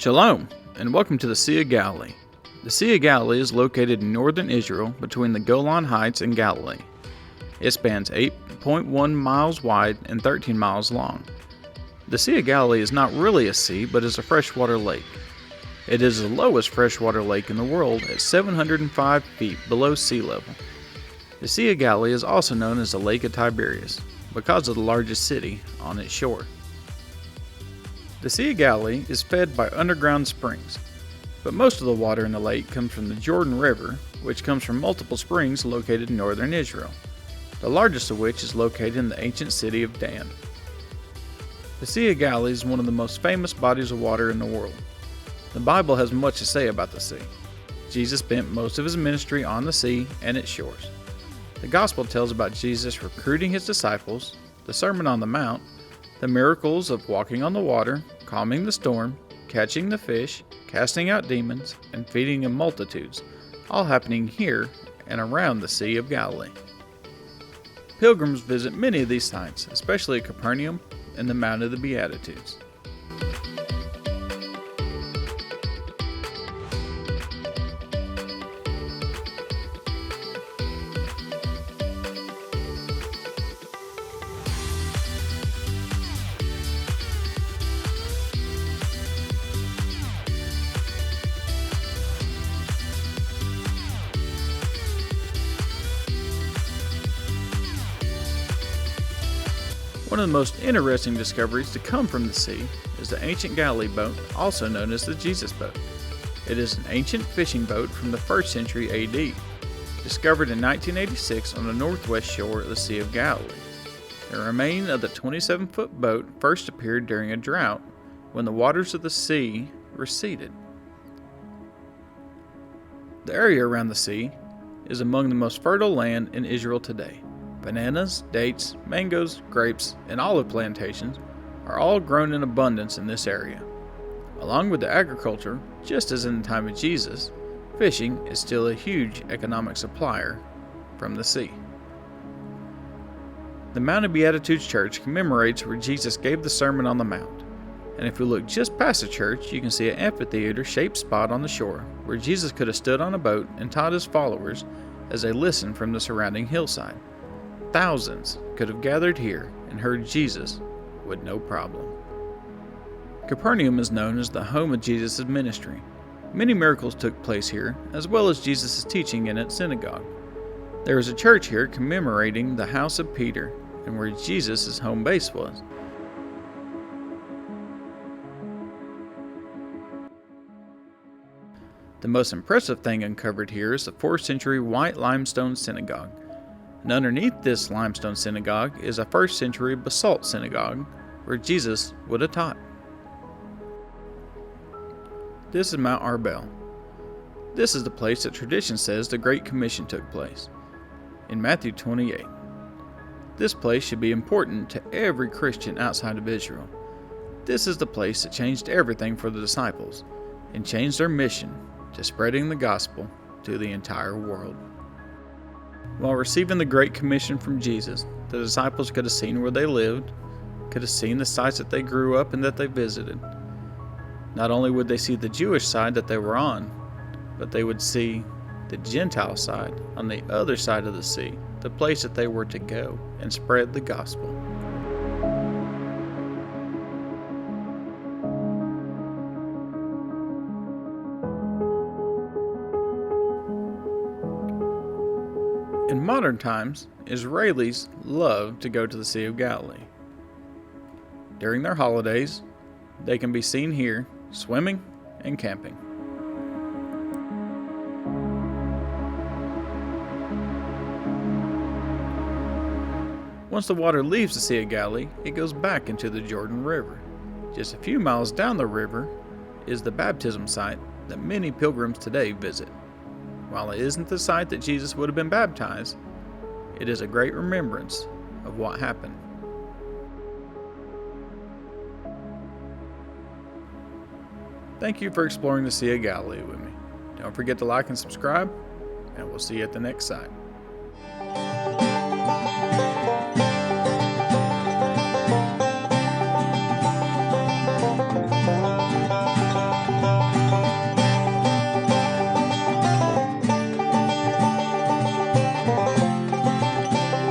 Shalom, and welcome to the Sea of Galilee. The Sea of Galilee is located in northern Israel between the Golan Heights and Galilee. It spans 8.1 miles wide and 13 miles long. The Sea of Galilee is not really a sea, but is a freshwater lake. It is the lowest freshwater lake in the world at 705 feet below sea level. The Sea of Galilee is also known as the Lake of Tiberias because of the largest city on its shore. The Sea of Galilee is fed by underground springs, but most of the water in the lake comes from the Jordan River, which comes from multiple springs located in northern Israel, the largest of which is located in the ancient city of Dan. The Sea of Galilee is one of the most famous bodies of water in the world. The Bible has much to say about the sea. Jesus spent most of his ministry on the sea and its shores. The Gospel tells about Jesus recruiting his disciples, the Sermon on the Mount, the miracles of walking on the water, calming the storm, catching the fish, casting out demons, and feeding the multitudes, all happening here and around the Sea of Galilee. Pilgrims visit many of these sites, especially at Capernaum and the Mount of the Beatitudes. One of the most interesting discoveries to come from the sea is the ancient Galilee boat, also known as the Jesus boat. It is an ancient fishing boat from the 1st century AD, discovered in 1986 on the northwest shore of the Sea of Galilee. The remains of the 27-foot boat first appeared during a drought when the waters of the sea receded. The area around the sea is among the most fertile land in Israel today. Bananas, dates, mangoes, grapes, and olive plantations are all grown in abundance in this area. Along with the agriculture, just as in the time of Jesus, fishing is still a huge economic supplier from the sea. The Mount of Beatitudes Church commemorates where Jesus gave the Sermon on the Mount. And if we look just past the church, you can see an amphitheater-shaped spot on the shore where Jesus could have stood on a boat and taught his followers as they listened from the surrounding hillside. Thousands could have gathered here and heard Jesus with no problem. Capernaum is known as the home of Jesus' ministry. Many miracles took place here, as well as Jesus' teaching in its synagogue. There is a church here commemorating the house of Peter and where Jesus' home base was. The most impressive thing uncovered here is the 4th century white limestone synagogue. And underneath this limestone synagogue is a 1st century basalt synagogue where Jesus would have taught. This is Mount Arbel. This is the place that tradition says the Great Commission took place, in Matthew 28. This place should be important to every Christian outside of Israel. This is the place that changed everything for the disciples and changed their mission to spreading the gospel to the entire world. While receiving the Great Commission from Jesus, the disciples could have seen where they lived, could have seen the sites that they grew up and that they visited. Not only would they see the Jewish side that they were on, but they would see the Gentile side on the other side of the sea, the place that they were to go and spread the gospel. In modern times, Israelis love to go to the Sea of Galilee. During their holidays, they can be seen here swimming and camping. Once the water leaves the Sea of Galilee, it goes back into the Jordan River. Just a few miles down the river is the baptism site that many pilgrims today visit. While it isn't the site that Jesus would have been baptized, it is a great remembrance of what happened. Thank you for exploring the Sea of Galilee with me. Don't forget to like and subscribe, and we'll see you at the next site.